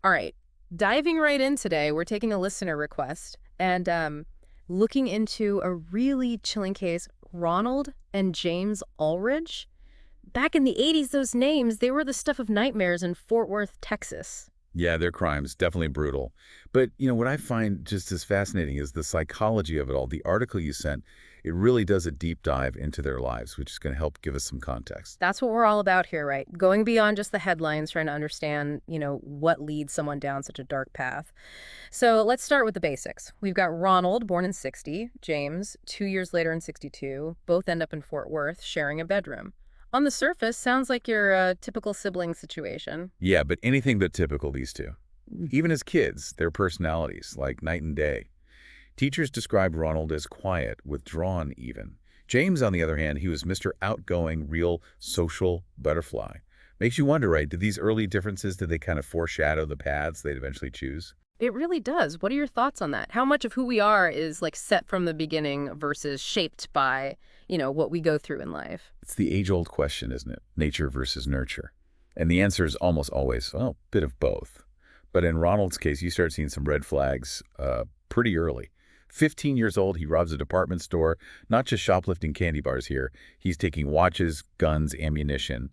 All right, diving right in today, we're taking a listener request and looking into a really chilling case, Ronald and James Allridge. Back in the 80s, those names, they were the stuff of nightmares in Fort Worth, Texas. Yeah, their crimes, definitely brutal. But, what I find just as fascinating is the psychology of it all. The article you sent, it really does a deep dive into their lives, which is going to help give us some context. That's what we're all about here, right? Going beyond just the headlines, trying to understand, what leads someone down such a dark path. So let's start with the basics. We've got Ronald, born in 60, James, 2 years later in 62. Both end up in Fort Worth, sharing a bedroom. On the surface, sounds like your typical sibling situation. Yeah, but anything but typical, these two. Even as kids, their personalities, like night and day. Teachers described Ronald as quiet, withdrawn even. James, on the other hand, he was Mr. Outgoing, real social butterfly. Makes you wonder, right, did these early differences, did they kind of foreshadow the paths they'd eventually choose? It really does. What are your thoughts on that? How much of who we are is like set from the beginning versus shaped by, what we go through in life? It's the age-old question, isn't it? Nature versus nurture. And the answer is almost always, well, a bit of both. But in Ronald's case, you start seeing some red flags pretty early. 15 years old, he robs a department store, not just shoplifting candy bars here. He's taking watches, guns, ammunition.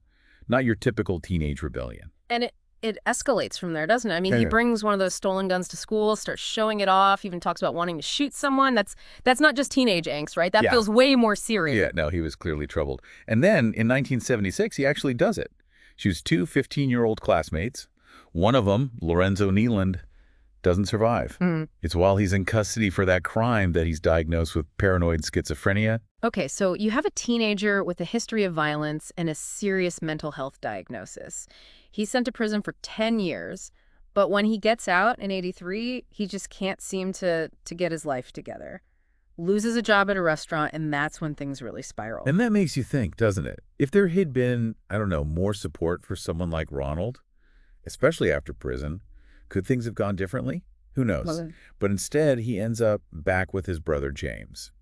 Not your typical teenage rebellion. And it escalates from there, doesn't it? I mean, Yeah, he yeah. brings one of those stolen guns to school, starts showing it off, even talks about wanting to shoot someone. That's not just teenage angst, right? That Yeah. feels way more serious. Yeah, no, he was clearly troubled. And then in 1976, he actually does it. Shoots two 15-year-old classmates. One of them, Lorenzo Nealand, doesn't survive. It's while he's in custody for that crime that he's diagnosed with paranoid schizophrenia. Okay, so you have a teenager with a history of violence and a serious mental health diagnosis. He's sent to prison for 10 years, but when he gets out in 83, he just can't seem to get his life together. Loses a job at a restaurant, and that's when things really spiral. And that makes you think, doesn't it? If there had been, I don't know, more support for someone like Ronald, especially after prison, could things have gone differently? Who knows? Well, But instead, he ends up back with his brother James.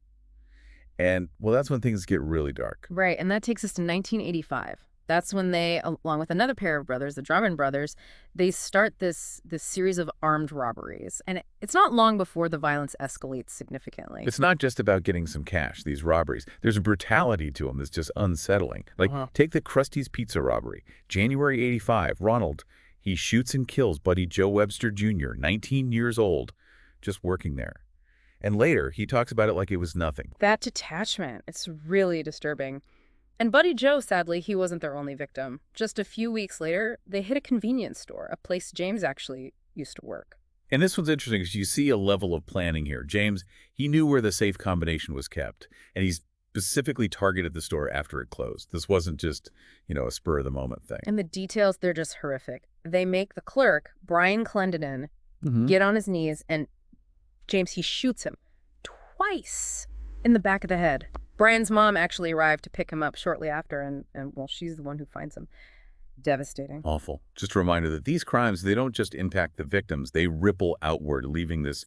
And, well, that's when things get really dark. right, and that takes us to 1985. That's when they, along with another pair of brothers, the Drummond brothers, they start this series of armed robberies. And it's not long before the violence escalates significantly. It's not just about getting some cash, these robberies. There's a brutality to them that's just unsettling. Like, take the Krusty's Pizza robbery. January 85, Ronald, he shoots and kills Buddy Joe Webster Jr., 19 years old, just working there. And later, he talks about it like it was nothing. That detachment, it's really disturbing. And Buddy Joe, sadly, he wasn't their only victim. Just a few weeks later, they hit a convenience store, a place James actually used to work. And this one's interesting because you see a level of planning here. James, he knew where the safe combination was kept, and he specifically targeted the store after it closed. This wasn't just, a spur-of-the-moment thing. And the details, they're just horrific. They make the clerk, Brian Clendenin, Mhm. get on his knees, and James, he shoots him twice in the back of the head. Brian's mom actually arrived to pick him up shortly after, and well, she's the one who finds him. Devastating. Awful. Just a reminder that these crimes, they don't just impact the victims, they ripple outward, leaving this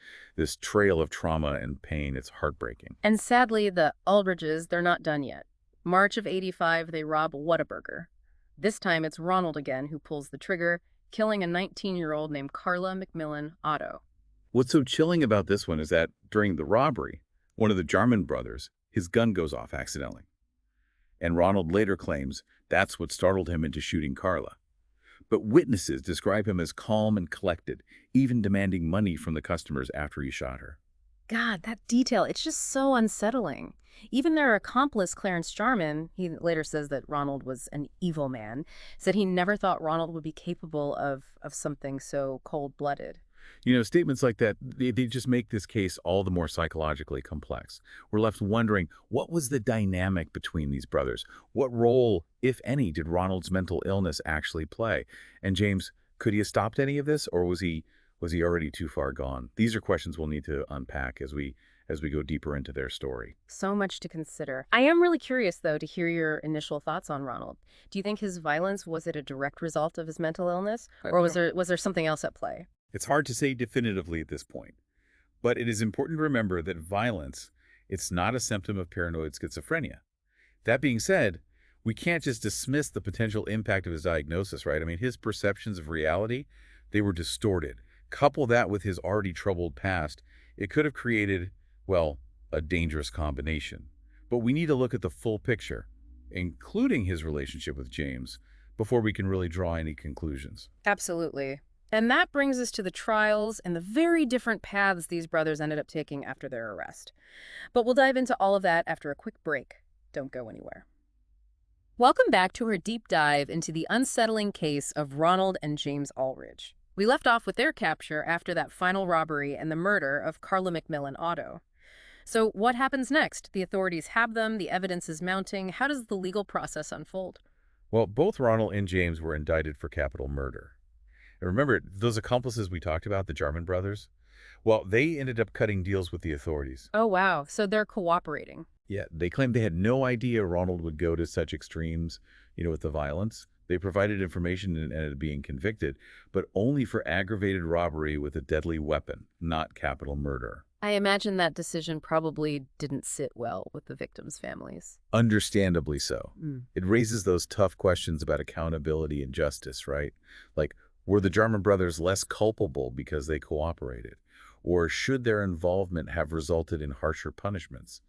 trail of trauma and pain. It's heartbreaking. And sadly, the Aldridges, they're not done yet. March of 85, they rob Whataburger. This time, it's Ronald again who pulls the trigger, killing a 19-year-old named Carla McMillan Otto. What's so chilling about this one is that during the robbery, one of the Jarman brothers, his gun goes off accidentally. And Ronald later claims that's what startled him into shooting Carla. But witnesses describe him as calm and collected, even demanding money from the customers after he shot her. God, that detail, it's just so unsettling. Even their accomplice, Clarence Jarman, he later says that Ronald was an evil man, said he never thought Ronald would be capable of something so cold-blooded. Statements like that, they just make this case all the more psychologically complex. We're left wondering, what was the dynamic between these brothers? What role, if any, did Ronald's mental illness actually play? And James, could he have stopped any of this, or was he already too far gone? These are questions we'll need to unpack as we go deeper into their story. So much to consider. I am really curious, though, to hear your initial thoughts on Ronald. Do you think his violence, was it a direct result of his mental illness, or was there something else at play? It's hard to say definitively at this point, but it is important to remember that violence, it's not a symptom of paranoid schizophrenia. That being said, we can't just dismiss the potential impact of his diagnosis, right? I mean, his perceptions of reality, They were distorted. Couple that with his already troubled past, it could have created, well, a dangerous combination. But we need to look at the full picture, including his relationship with James, before we can really draw any conclusions. Absolutely. And that brings us to the trials and the very different paths these brothers ended up taking after their arrest. But we'll dive into all of that after a quick break. Don't go anywhere. Welcome back to our deep dive into the unsettling case of Ronald and James Allridge. We left off with their capture after that final robbery and the murder of Carla McMillan Otto. So what happens next? The authorities have them, the evidence is mounting. How does the legal process unfold? Well, both Ronald and James were indicted for capital murder. And remember, those accomplices we talked about, the Jarman brothers? Well, they ended up cutting deals with the authorities. Oh, wow. So they're cooperating. Yeah, they claimed they had no idea Ronald would go to such extremes, with the violence. They provided information and ended up being convicted, but only for aggravated robbery with a deadly weapon, not capital murder. I imagine that decision probably didn't sit well with the victims' families. Understandably so. Mm. It raises those tough questions about accountability and justice, right? Like, were the Jarman brothers less culpable because they cooperated? Or should their involvement have resulted in harsher punishments?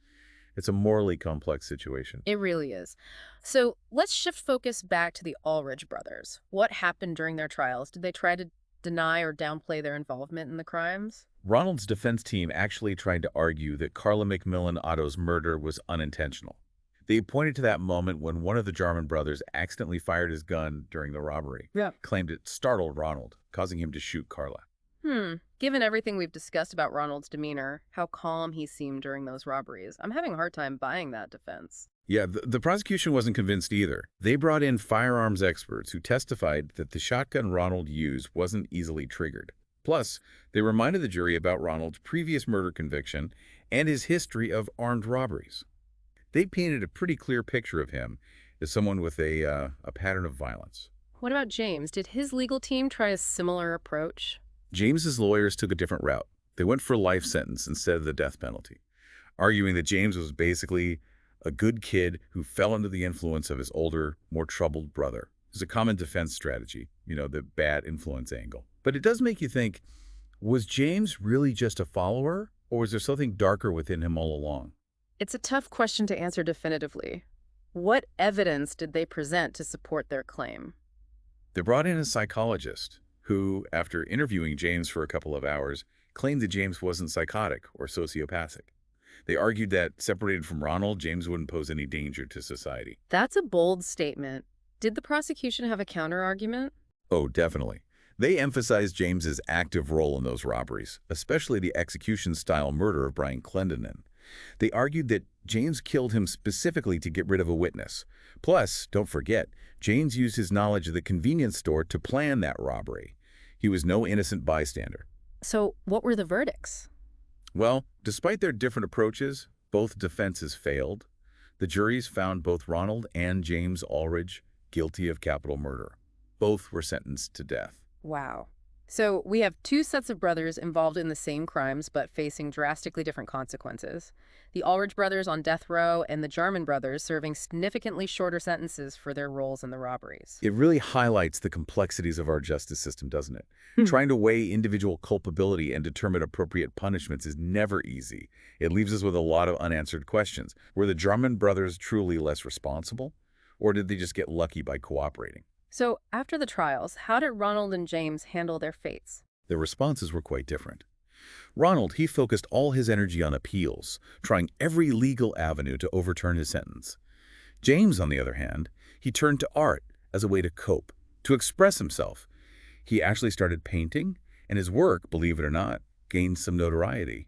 It's a morally complex situation. It really is. So let's shift focus back to the Allridge brothers. What happened during their trials? Did they try to deny or downplay their involvement in the crimes? Ronald's defense team actually tried to argue that Carla McMillan Otto's murder was unintentional. They pointed to that moment when one of the Jarman brothers accidentally fired his gun during the robbery, Yeah. claimed it startled Ronald, causing him to shoot Carla. Given everything we've discussed about Ronald's demeanor, how calm he seemed during those robberies, I'm having a hard time buying that defense. Yeah, the prosecution wasn't convinced either. They brought in firearms experts who testified that the shotgun Ronald used wasn't easily triggered. Plus, they reminded the jury about Ronald's previous murder conviction and his history of armed robberies. They painted a pretty clear picture of him as someone with a pattern of violence. What about James? Did his legal team try a similar approach? James's lawyers took a different route. They went for a life sentence instead of the death penalty, arguing that James was basically a good kid who fell under the influence of his older, more troubled brother. It's a common defense strategy, the bad influence angle. But it does make you think, was James really just a follower, or was there something darker within him all along? It's a tough question to answer definitively. What evidence did they present to support their claim? They brought in a psychologist who, after interviewing James for a couple of hours, claimed that James wasn't psychotic or sociopathic. They argued that, separated from Ronald, James wouldn't pose any danger to society. That's a bold statement. Did the prosecution have a counterargument? Oh, definitely. They emphasized James's active role in those robberies, especially the execution-style murder of Brian Clendenin. They argued that James killed him specifically to get rid of a witness. Plus, don't forget, James used his knowledge of the convenience store to plan that robbery. He was no innocent bystander. So what were the verdicts? Well, despite their different approaches, both defenses failed. The juries found both Ronald and James Allridge guilty of capital murder. Both were sentenced to death. Wow. So we have two sets of brothers involved in the same crimes but facing drastically different consequences. The Allridge brothers on death row and the Jarman brothers serving significantly shorter sentences for their roles in the robberies. It really highlights the complexities of our justice system, doesn't it? Trying to weigh individual culpability and determine appropriate punishments is never easy. It leaves us with a lot of unanswered questions. Were the Jarman brothers truly less responsible, or did they just get lucky by cooperating? So after the trials, how did Ronald and James handle their fates? Their responses were quite different. Ronald, he focused all his energy on appeals, trying every legal avenue to overturn his sentence. James, on the other hand, he turned to art as a way to cope, to express himself. He actually started painting, and his work, believe it or not, gained some notoriety.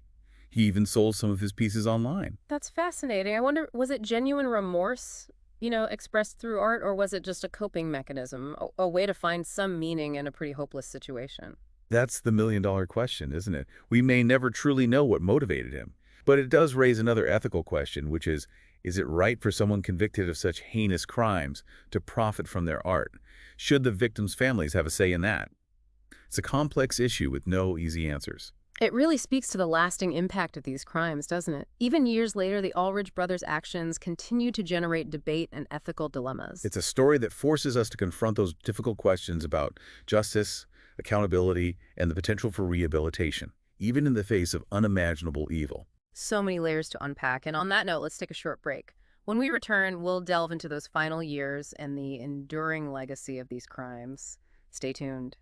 He even sold some of his pieces online. That's fascinating. I wonder, was it genuine remorse, expressed through art, or was it just a coping mechanism, a way to find some meaning in a pretty hopeless situation? That's the million-dollar question, isn't it? We may never truly know what motivated him. But it does raise another ethical question, which is it right for someone convicted of such heinous crimes to profit from their art? Should the victims' families have a say in that? It's a complex issue with no easy answers. It really speaks to the lasting impact of these crimes, doesn't it? Even years later, the Allridge brothers' actions continue to generate debate and ethical dilemmas. It's a story that forces us to confront those difficult questions about justice, accountability, and the potential for rehabilitation, even in the face of unimaginable evil. So many layers to unpack. And on that note, let's take a short break. When we return, we'll delve into those final years and the enduring legacy of these crimes. Stay tuned.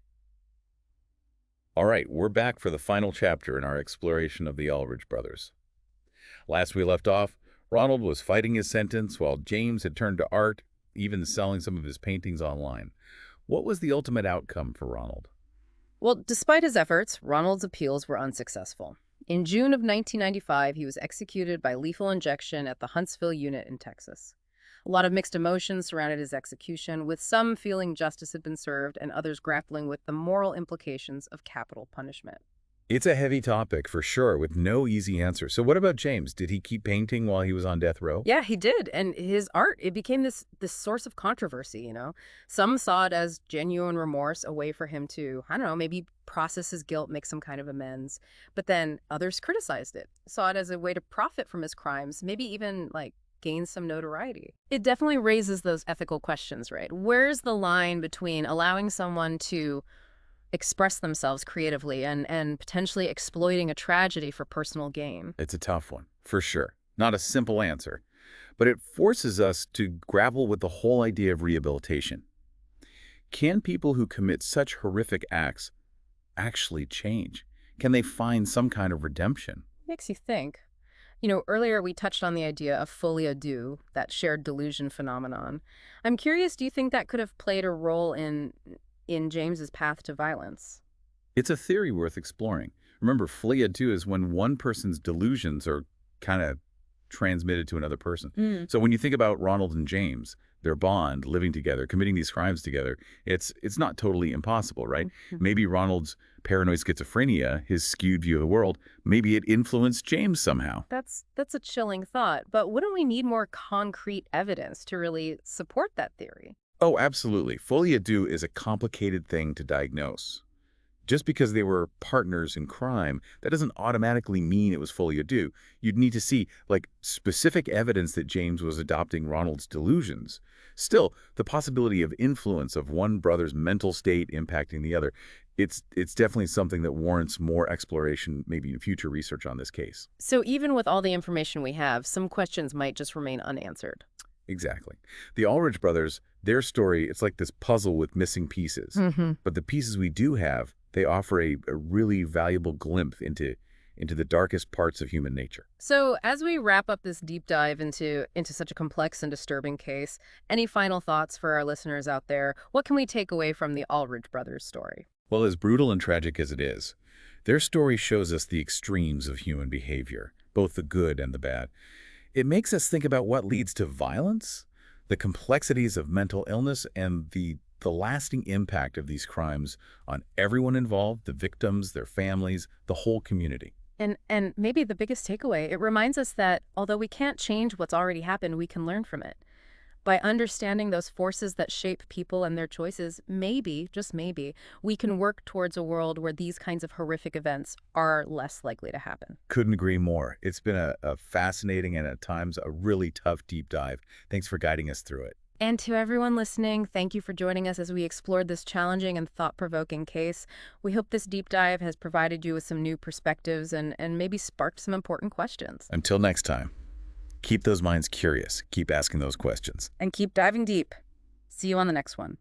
All right, we're back for the final chapter in our exploration of the Allridge brothers. Last we left off, Ronald was fighting his sentence while James had turned to art, even selling some of his paintings online. What was the ultimate outcome for Ronald? Well, despite his efforts, Ronald's appeals were unsuccessful. In June of 1995, he was executed by lethal injection at the Huntsville unit in Texas. A lot of mixed emotions surrounded his execution, with some feeling justice had been served and others grappling with the moral implications of capital punishment. It's a heavy topic for sure, with no easy answer. So what about James? Did he keep painting while he was on death row? Yeah, he did. And his art, it became this source of controversy. Some saw it as genuine remorse, a way for him to, I don't know, maybe process his guilt, make some kind of amends. But then others criticized it, saw it as a way to profit from his crimes, maybe even like gain some notoriety. It definitely raises those ethical questions, right? Where's the line between allowing someone to express themselves creatively and potentially exploiting a tragedy for personal gain? It's a tough one, for sure. Not a simple answer, but it forces us to grapple with the whole idea of rehabilitation. Can people who commit such horrific acts actually change? Can they find some kind of redemption? Makes you think. Earlier we touched on the idea of folie à deux, that shared delusion phenomenon. I'm curious, do you think that could have played a role in James's path to violence? It's a theory worth exploring. Remember, folie à deux is when one person's delusions are kind of transmitted to another person. Mm. So when you think about Ronald and James, their bond, living together, committing these crimes together, it's not totally impossible, right? Mhm. Maybe Ronald's paranoid schizophrenia, his skewed view of the world, maybe it influenced James somehow. That's a chilling thought, but wouldn't we need more concrete evidence to really support that theory? Oh, absolutely. Folie à deux is a complicated thing to diagnose. Just because they were partners in crime, that doesn't automatically mean it was folie à deux. You'd need to see, like, specific evidence that James was adopting Ronald's delusions. Still, the possibility of influence of one brother's mental state impacting the other, it's definitely something that warrants more exploration, maybe in future research on this case. So even with all the information we have, some questions might just remain unanswered. Exactly. The Allridge brothers, their story, it's like this puzzle with missing pieces. Hmm. But the pieces we do have, they offer a really valuable glimpse into the darkest parts of human nature. So, as we wrap up this deep dive into such a complex and disturbing case, any final thoughts for our listeners out there? What can we take away from the Allridge brothers' story? Well, as brutal and tragic as it is, their story shows us the extremes of human behavior, both the good and the bad. It makes us think about what leads to violence, the complexities of mental illness, and the lasting impact of these crimes on everyone involved, the victims, their families, the whole community. And maybe the biggest takeaway, it reminds us that although we can't change what's already happened, we can learn from it. By understanding those forces that shape people and their choices, maybe, just maybe, we can work towards a world where these kinds of horrific events are less likely to happen. Couldn't agree more. It's been a fascinating and at times a really tough deep dive. Thanks for guiding us through it. And to everyone listening, thank you for joining us as we explored this challenging and thought-provoking case. We hope this deep dive has provided you with some new perspectives and maybe sparked some important questions. Until next time, keep those minds curious. Keep asking those questions. And keep diving deep. See you on the next one.